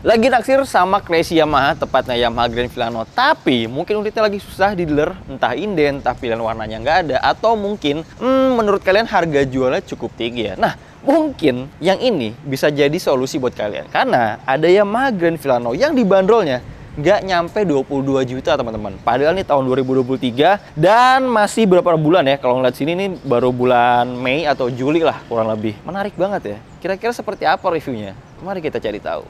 Lagi naksir sama Crazy Yamaha, tepatnya Yamaha Grand Filano. Tapi mungkin unitnya lagi susah di dealer, entah inden, entah pilihan warnanya nggak ada, atau mungkin menurut kalian harga jualnya cukup tinggi ya. Nah, mungkin yang ini bisa jadi solusi buat kalian. Karena ada Yamaha Grand Filano yang dibanderolnya nggak nyampe 22 juta teman-teman. Padahal ini tahun 2023 dan masih berapa bulan ya. Kalau ngeliat sini nih baru bulan Mei atau Juli lah kurang lebih. Menarik banget ya. Kira-kira seperti apa reviewnya? Mari kita cari tahu.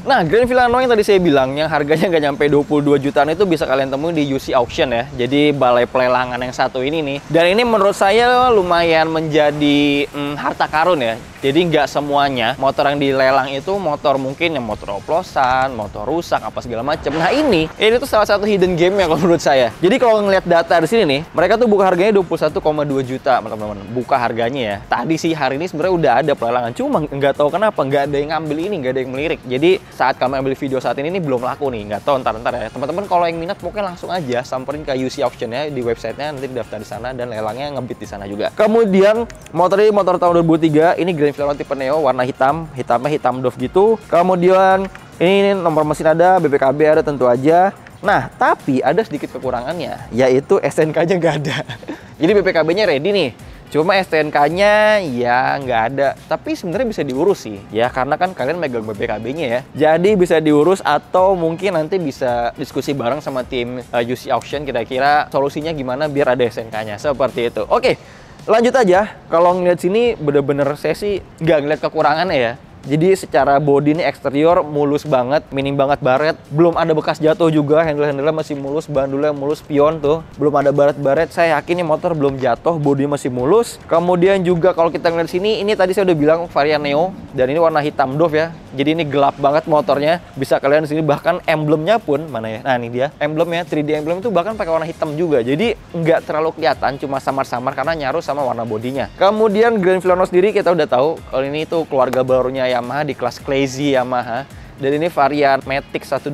Nah, Grand Filano yang tadi saya bilang, yang harganya nggak nyampe 22 jutaan itu bisa kalian temuin di UC Auction ya. Jadi balai pelelangan yang satu ini nih. Dan ini menurut saya lumayan menjadi harta karun ya. Jadi nggak semuanya motor yang dilelang itu motor mungkin yang motor oplosan, motor rusak, apa segala macam. Nah ini tuh salah satu hidden game ya kalau menurut saya. Jadi kalau ngeliat data di sini nih, mereka tuh buka harganya 21,2 juta teman-teman. Buka harganya ya. Tadi sih hari ini sebenarnya udah ada pelelangan. Cuma nggak tahu kenapa nggak ada yang ngambil ini, nggak ada yang melirik. Jadi saat kami ambil video saat ini belum laku nih. Nggak tahu ntar ya. Teman-teman kalau yang minat pokoknya langsung aja samperin ke UC Auction ya di websitenya, nanti daftar di sana dan lelangnya ngebit di sana juga. Kemudian motor ini motor tahun 2003, ini Grand Filano tipe Neo warna hitam, hitamnya hitam doff gitu. Kemudian ini nomor mesin ada, BPKB ada tentu aja. Nah, tapi ada sedikit kekurangannya, yaitu STNK-nya nggak ada. Jadi BPKB-nya ready nih. Cuma STNK-nya ya nggak ada, tapi sebenarnya bisa diurus sih ya, karena kan kalian megang BPKB-nya ya. Jadi bisa diurus atau mungkin nanti bisa diskusi bareng sama tim UC Auction kira-kira solusinya gimana biar ada STNK-nya, seperti itu. Oke, lanjut aja. Kalau ngeliat sini bener-bener saya sih nggak ngeliat kekurangannya ya. Jadi secara bodi ini eksterior mulus banget, minim banget baret, belum ada bekas jatuh juga, handle-handle masih mulus, bandulnya mulus, pion tuh, belum ada baret-baret. Saya yakin ini motor belum jatuh, bodinya masih mulus. Kemudian juga kalau kita ngeliat sini, ini tadi saya udah bilang varian Neo dan ini warna hitam doff ya. Jadi ini gelap banget motornya. Bisa kalian di sini bahkan emblemnya pun mana ya? Nah ini dia emblemnya, 3D emblem itu bahkan pakai warna hitam juga. Jadi nggak terlalu kelihatan, cuma samar-samar karena nyaru sama warna bodinya. Kemudian Grand Filano sendiri kita udah tahu kalau ini tuh keluarga barunya Yamaha di kelas Crazy Yamaha. Dan ini varian Matic 125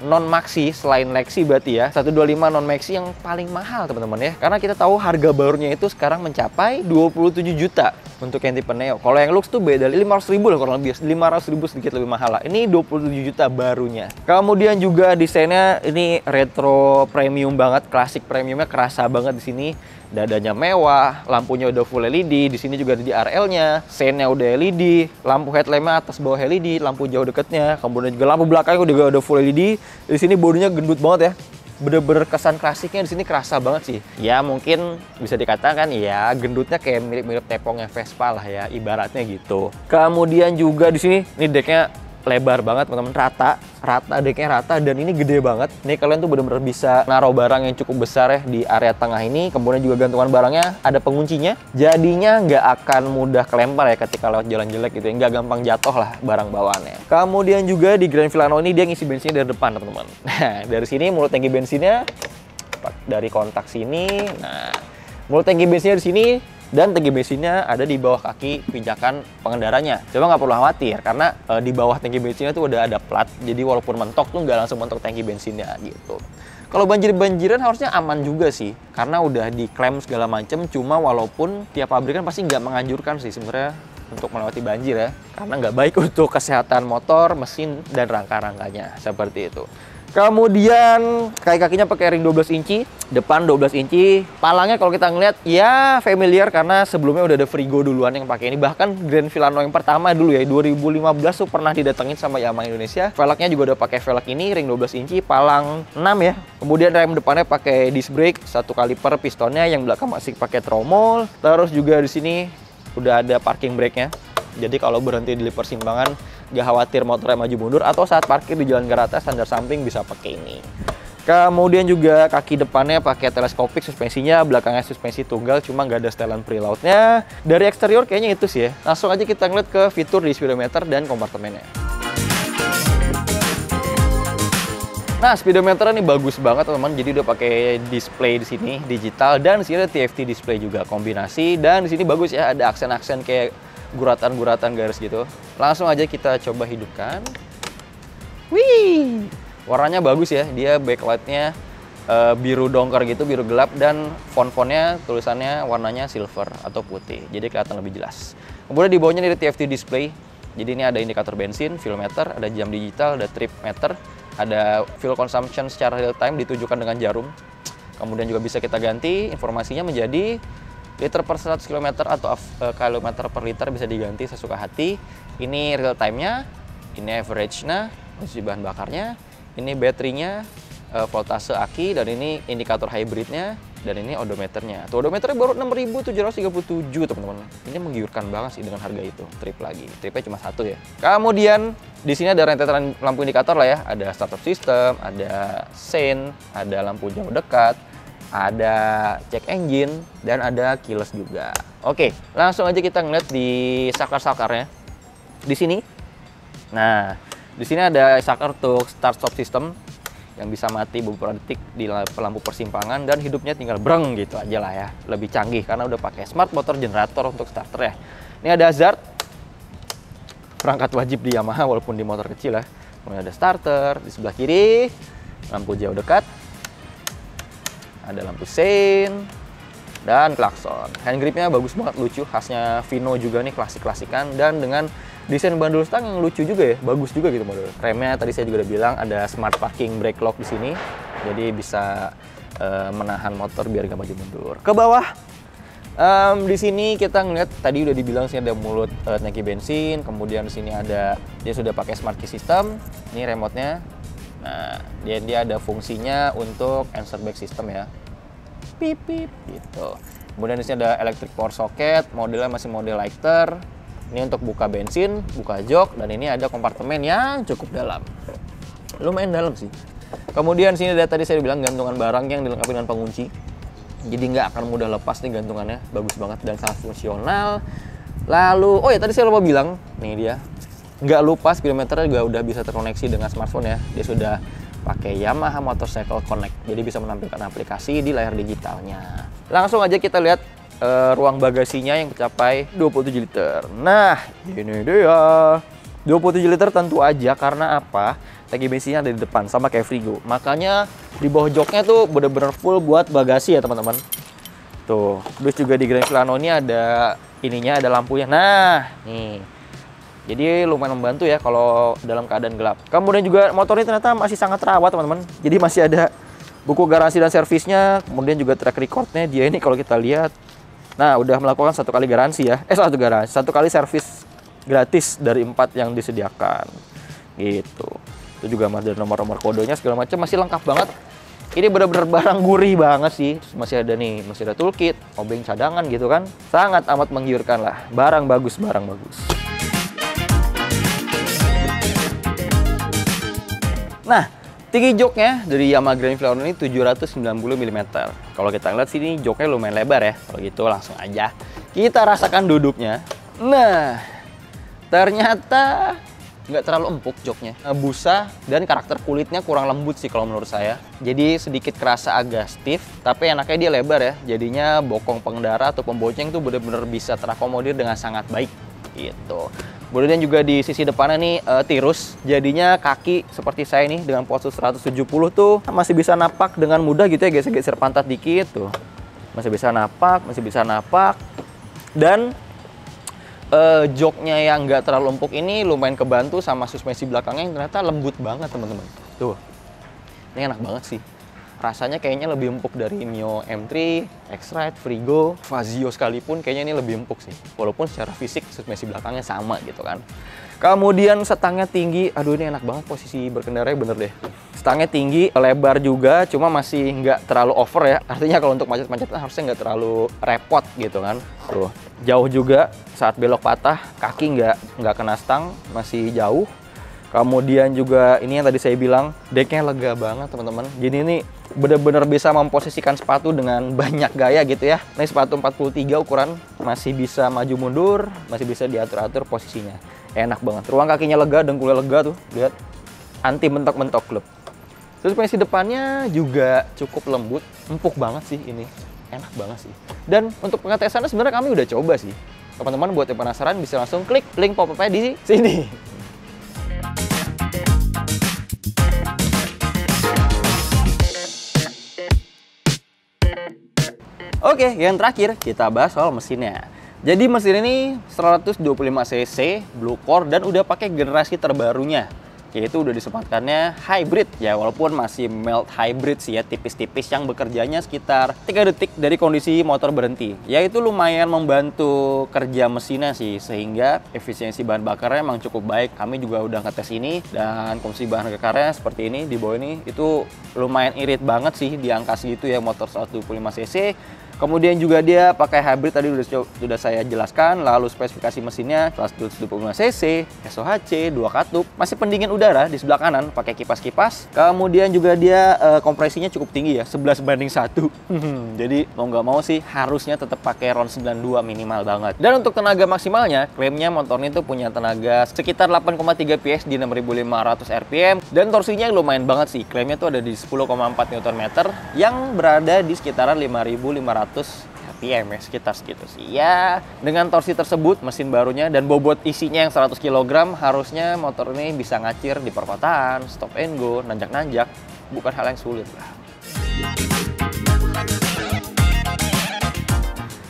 non maxi selain Lexi berarti ya. 125 non maxi yang paling mahal teman-teman ya. Karena kita tahu harga barunya itu sekarang mencapai 27 juta untuk yang tipe Neo. Kalau yang Lux tuh beda 500 ribu lah kurang lebih, 500 ribu sedikit lebih mahal lah. Ini 27 juta barunya. Kemudian juga desainnya ini retro premium banget, klasik premiumnya kerasa banget di sini. Dadanya mewah, lampunya udah full LED, di sini juga ada di RL-nya, sennya udah LED, lampu headlampnya atas bawah LED, lampu jauh dekatnya, kemudian juga lampu belakangnya udah full LED. Di sini bodinya gendut banget ya. Bener-bener kesan klasiknya di sini kerasa banget sih. Ya mungkin bisa dikatakan ya gendutnya kayak mirip-mirip tepongnya Vespa lah ya, ibaratnya gitu. Kemudian juga di sini ini decknya lebar banget teman-teman, rata decknya rata dan ini gede banget. Nih kalian tuh bener-bener bisa naruh barang yang cukup besar ya di area tengah ini. Kemudian juga gantungan barangnya ada penguncinya, jadinya nggak akan mudah kelempar ya ketika lewat jalan jelek gitu ya, nggak gampang jatuh lah barang bawaannya. Kemudian juga di Grand Filano ini dia ngisi bensinnya dari depan teman-teman. Nah dari sini mulut tangki bensinnya dari kontak sini. Nah mulut tangki bensinnya di sini. Dan tangki bensinnya ada di bawah kaki pijakan pengendaranya. Coba nggak perlu khawatir karena di bawah tangki bensinnya tuh udah ada plat. Jadi walaupun mentok tuh nggak langsung mentok tangki bensinnya gitu. Kalau banjir-banjiran harusnya aman juga sih, karena udah diklaim segala macam. Cuma walaupun tiap pabrikan pasti nggak menganjurkan sih sebenarnya untuk melewati banjir ya, karena nggak baik untuk kesehatan motor, mesin dan rangka-rangkanya seperti itu. Kemudian kaki-kakinya pakai ring 12 inci, depan 12 inci. Palangnya kalau kita ngeliat ya familiar karena sebelumnya udah ada Frigo duluan yang pakai ini. Bahkan Grand Filano yang pertama dulu ya, 2015 tuh pernah didatengin sama Yamaha Indonesia. Velgnya juga udah pakai velg ini, ring 12 inci, palang 6 ya. Kemudian rem depannya pakai disc brake, 1 kaliper pistonnya, yang belakang masih pakai tromol. Terus juga di sini udah ada parking brake-nya. Jadi kalau berhenti di persimpangan gak khawatir motornya maju mundur, atau saat parkir di jalan rata standar samping bisa pakai ini. Kemudian juga kaki depannya pakai teleskopik, suspensinya belakangnya suspensi tunggal, cuma nggak ada setelan preloadnya. Dari eksterior kayaknya itu sih ya. Langsung aja kita ngeliat ke fitur di speedometer dan kompartemennya. Nah, speedometer ini bagus banget teman-teman. Jadi udah pakai display di sini digital dan di sini ada TFT display juga kombinasi, dan di sini bagus ya, ada aksen-aksen kayak guratan-guratan garis gitu. Langsung aja kita coba hidupkan. Wih, warnanya bagus ya. Dia backlightnya biru dongker gitu, biru gelap, dan font-fontnya tulisannya warnanya silver atau putih. Jadi kelihatan lebih jelas. Kemudian di bawahnya ada TFT display. Jadi ini ada indikator bensin, fuel meter, ada jam digital, ada trip meter. Ada fuel consumption secara real time ditujukan dengan jarum. Kemudian juga bisa kita ganti informasinya menjadi liter per 100 km atau kilometer per liter, bisa diganti sesuka hati. Ini real time-nya, ini average-nya, isi bahan bakarnya, ini baterainya, voltase aki, dan ini indikator hybridnya, dan ini odometernya. Tuh, odometernya baru 6.737 teman-teman. Ini menggiurkan banget sih dengan harga itu. Trip lagi, tripnya cuma satu ya. Kemudian di sini ada rentetan lampu indikator lah ya. Ada startup system, ada sein, ada lampu jauh dekat, ada check engine, dan ada keyless juga. Oke, langsung aja kita ngeliat di saklar-saklarnya. Di sini, nah di sini ada saklar untuk start stop system yang bisa mati beberapa detik di lampu persimpangan, dan hidupnya tinggal breng gitu aja lah ya. Lebih canggih karena udah pakai smart motor generator untuk starter ya. Ini ada hazard, perangkat wajib di Yamaha walaupun di motor kecil ya. Kemudian ada starter di sebelah kiri, lampu jauh dekat, ada lampu sein, dan klakson. Hand gripnya bagus banget, lucu, khasnya Vino juga nih, klasik-klasikan, dan dengan desain bandul stang yang lucu juga ya, bagus juga gitu model. Remnya tadi saya juga udah bilang ada smart parking brake lock di sini, jadi bisa menahan motor biar gak maju mundur. Ke bawah, di sini kita ngeliat tadi udah dibilang sini ada mulut tangki bensin, kemudian di sini ada dia sudah pakai smart key system, ini remote-nya. Nah, dia ada fungsinya untuk answer back system ya, pip pip gitu. Kemudian di sini ada electric power socket, modelnya masih model lighter. Ini untuk buka bensin, buka jok, dan ini ada kompartemen yang cukup dalam. Lumayan dalam sih. Kemudian sini ada tadi saya bilang gantungan barang yang dilengkapi dengan pengunci. Jadi nggak akan mudah lepas nih gantungannya, bagus banget dan sangat fungsional. Lalu, oh ya tadi saya lupa bilang, nih dia. Nggak lupa speedometernya juga udah bisa terkoneksi dengan smartphone ya. Dia sudah pakai Yamaha Motorcycle Connect, jadi bisa menampilkan aplikasi di layar digitalnya. Langsung aja kita lihat ruang bagasinya yang mencapai 27 liter. Nah, ini dia. 27 liter tentu aja karena apa? Tangki bensinnya ada di depan sama kayak Frigo. Makanya di bawah joknya tuh bener-bener full buat bagasi ya teman-teman. Tuh, terus juga di Grand Filano ini ada ininya, ada lampunya. Nah, nih. Jadi lumayan membantu ya kalau dalam keadaan gelap. Kemudian juga motor ini ternyata masih sangat terawat teman-teman. Jadi masih ada buku garansi dan servisnya. Kemudian juga track recordnya dia ini kalau kita lihat. Nah, udah melakukan 1 kali garansi ya. 1 kali servis gratis dari 4 yang disediakan. Gitu. Itu juga ada nomor-nomor kodenya segala macam, masih lengkap banget. Ini benar-benar barang gurih banget sih. Terus masih ada nih, masih ada toolkit, obeng cadangan gitu kan. Sangat amat menggiurkan lah. Barang bagus, barang bagus. Nah, tinggi joknya dari Yamaha Grand Filano ini 790 mm. Kalau kita ngeliat sini joknya lumayan lebar ya. Kalau gitu langsung aja kita rasakan duduknya. Nah, ternyata nggak terlalu empuk joknya. Busa dan karakter kulitnya kurang lembut sih kalau menurut saya. Jadi sedikit kerasa agak stiff, tapi enaknya dia lebar ya. Jadinya bokong pengendara atau pembonceng tuh bener-bener bisa terakomodir dengan sangat baik gitu. Kemudian juga di sisi depannya nih tirus, jadinya kaki seperti saya nih dengan postur 170 tuh masih bisa napak dengan mudah gitu ya, geser-geser pantat dikit tuh. Masih bisa napak, dan joknya yang nggak terlalu empuk ini lumayan kebantu sama suspensi belakangnya yang ternyata lembut banget teman-teman. Tuh, ini enak banget sih. Rasanya kayaknya lebih empuk dari Mio M3, X-Ride, Frigo, Fazio sekalipun kayaknya ini lebih empuk sih. Walaupun secara fisik suspensi belakangnya sama gitu kan. Kemudian setangnya tinggi, aduh ini enak banget posisi berkendaranya bener deh. Setangnya tinggi, lebar juga, cuma masih nggak terlalu over ya. Artinya kalau untuk macet-macetan harusnya nggak terlalu repot gitu kan. Tuh, jauh juga saat belok patah, kaki nggak kena stang, masih jauh. Kemudian juga ini yang tadi saya bilang, decknya lega banget teman-teman. Jadi ini bener-bener bisa memposisikan sepatu dengan banyak gaya gitu ya. Ini sepatu 43 ukuran, masih bisa maju mundur, masih bisa diatur-atur posisinya. Enak banget. Ruang kakinya lega, dengkulnya lega tuh, lihat. Anti mentok-mentok klub. Suspensi depannya juga cukup lembut, empuk banget sih ini. Enak banget sih. Dan untuk pengetesannya sebenarnya kami udah coba sih. Teman-teman buat yang penasaran bisa langsung klik link pop-up-nya di sini. Oke, yang terakhir kita bahas soal mesinnya. Jadi mesin ini 125 cc, Blue Core, dan udah pakai generasi terbarunya. Yaitu udah disematkannya hybrid ya, walaupun masih mild hybrid sih ya, tipis-tipis yang bekerjanya sekitar 3 detik dari kondisi motor berhenti. Ya itu lumayan membantu kerja mesinnya sih, sehingga efisiensi bahan bakarnya emang cukup baik. Kami juga udah ngetes ini, dan konsumsi bahan bakarnya seperti ini, di bawah ini itu lumayan irit banget sih di angka segitu ya, motor 125 cc. Kemudian juga dia pakai hybrid, tadi sudah saya jelaskan. Lalu spesifikasi mesinnya 125 cc, SOHC, 2 katup, masih pendingin udara di sebelah kanan, pakai kipas-kipas. Kemudian juga dia kompresinya cukup tinggi ya, 11:1. Jadi mau nggak mau sih harusnya tetap pakai RON 92 minimal banget. Dan untuk tenaga maksimalnya, klaimnya motor ini tuh punya tenaga sekitar 8,3 PS di 6.500 rpm, dan torsinya lumayan banget sih. Klaimnya tuh ada di 10,4 Nm yang berada di sekitaran 5.500 rpm ya, sekitar segitu sih ya. Dengan torsi tersebut, mesin barunya dan bobot isinya yang 100 kg, harusnya motor ini bisa ngacir di perkotaan, stop and go, nanjak-nanjak, bukan hal yang sulit lah.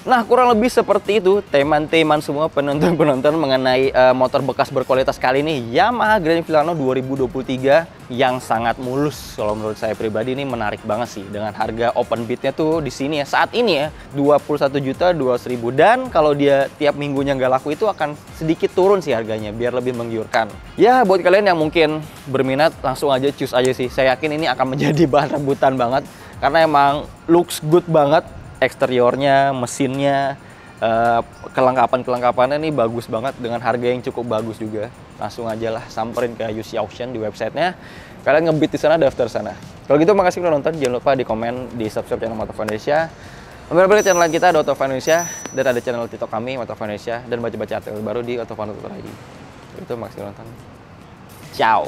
Nah, kurang lebih seperti itu teman-teman semua penonton-penonton mengenai motor bekas berkualitas kali ini, Yamaha Grand Filano 2023, yang sangat mulus. Kalau menurut saya pribadi ini menarik banget sih, dengan harga open bid-nya tuh di sini ya, saat ini ya 21.200.000, dan kalau dia tiap minggunya nggak laku itu akan sedikit turun sih harganya biar lebih menggiurkan. Ya buat kalian yang mungkin berminat, langsung aja choose aja sih. Saya yakin ini akan menjadi bahan rebutan banget karena emang looks good banget. Eksteriornya, mesinnya, kelengkapan-kelengkapannya ini bagus banget dengan harga yang cukup bagus juga. Langsung aja lah samperin ke UC Auction di websitenya. Kalian ngebid di sana, daftar sana. Kalau gitu makasih udah nonton. Jangan lupa di komen, di subscribe channel Motovun Indonesia. Mampir ke channel lain kita, ada Motovun Indonesia, dan ada channel TikTok kami Motovun Indonesia, dan baca-baca artikel baru di motovun.id. Itu makasih udah nonton. Ciao.